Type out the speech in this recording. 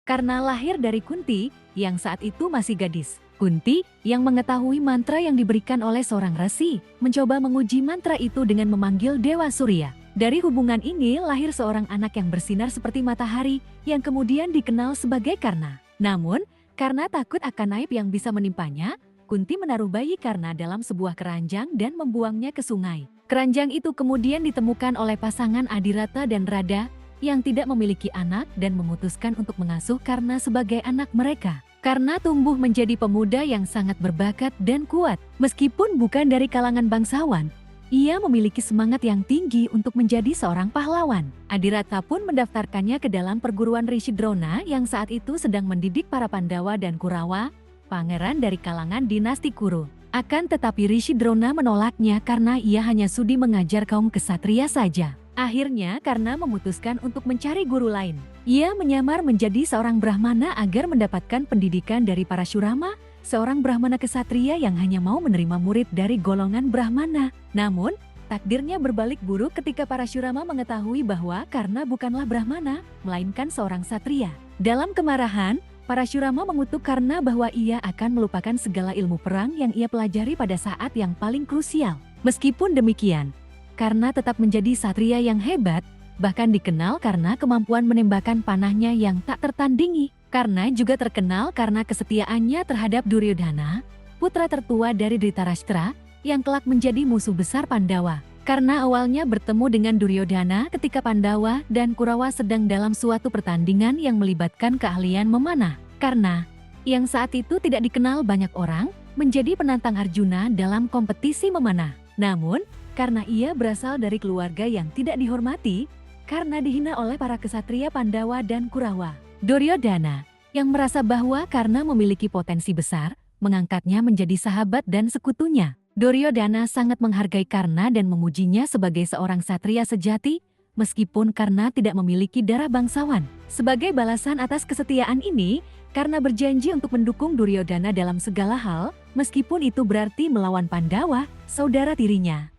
karena lahir dari Kunti yang saat itu masih gadis. Kunti yang mengetahui mantra yang diberikan oleh seorang resi, mencoba menguji mantra itu dengan memanggil Dewa Surya. Dari hubungan ini lahir seorang anak yang bersinar seperti matahari yang kemudian dikenal sebagai Karna. Namun, karena takut akan aib yang bisa menimpanya, Kunti menaruh bayi Karna dalam sebuah keranjang dan membuangnya ke sungai. Keranjang itu kemudian ditemukan oleh pasangan Adirata dan Radha yang tidak memiliki anak dan memutuskan untuk mengasuh Karna sebagai anak mereka. Karna tumbuh menjadi pemuda yang sangat berbakat dan kuat. Meskipun bukan dari kalangan bangsawan, ia memiliki semangat yang tinggi untuk menjadi seorang pahlawan. Adirata pun mendaftarkannya ke dalam perguruan Rishi Drona yang saat itu sedang mendidik para Pandawa dan Kurawa, pangeran dari kalangan dinasti Kuru. Akan tetapi Rishi Drona menolaknya karena ia hanya sudi mengajar kaum kesatria saja. Akhirnya Karna memutuskan untuk mencari guru lain. Ia menyamar menjadi seorang Brahmana agar mendapatkan pendidikan dari Parashurama, seorang Brahmana kesatria yang hanya mau menerima murid dari golongan Brahmana. Namun, takdirnya berbalik buruk ketika Parashurama mengetahui bahwa Karna bukanlah Brahmana, melainkan seorang satria. Dalam kemarahan, Parashurama mengutuk Karna bahwa ia akan melupakan segala ilmu perang yang ia pelajari pada saat yang paling krusial. Meskipun demikian, Karna tetap menjadi satria yang hebat, bahkan dikenal karena kemampuan menembakkan panahnya yang tak tertandingi. Karna juga terkenal karena kesetiaannya terhadap Duryodhana, putra tertua dari Dhritarashtra, yang kelak menjadi musuh besar Pandawa. Karna awalnya bertemu dengan Duryodhana ketika Pandawa dan Kurawa sedang dalam suatu pertandingan yang melibatkan keahlian memanah. Karna, yang saat itu tidak dikenal banyak orang, menjadi penantang Arjuna dalam kompetisi memanah. Namun, karena ia berasal dari keluarga yang tidak dihormati, karena dihina oleh para kesatria Pandawa dan Kurawa. Duryodhana, yang merasa bahwa karena memiliki potensi besar, mengangkatnya menjadi sahabat dan sekutunya. Duryodhana sangat menghargai Karna dan memujinya sebagai seorang satria sejati, meskipun Karna tidak memiliki darah bangsawan. Sebagai balasan atas kesetiaan ini, Karna berjanji untuk mendukung Duryodhana dalam segala hal, meskipun itu berarti melawan Pandawa, saudara tirinya.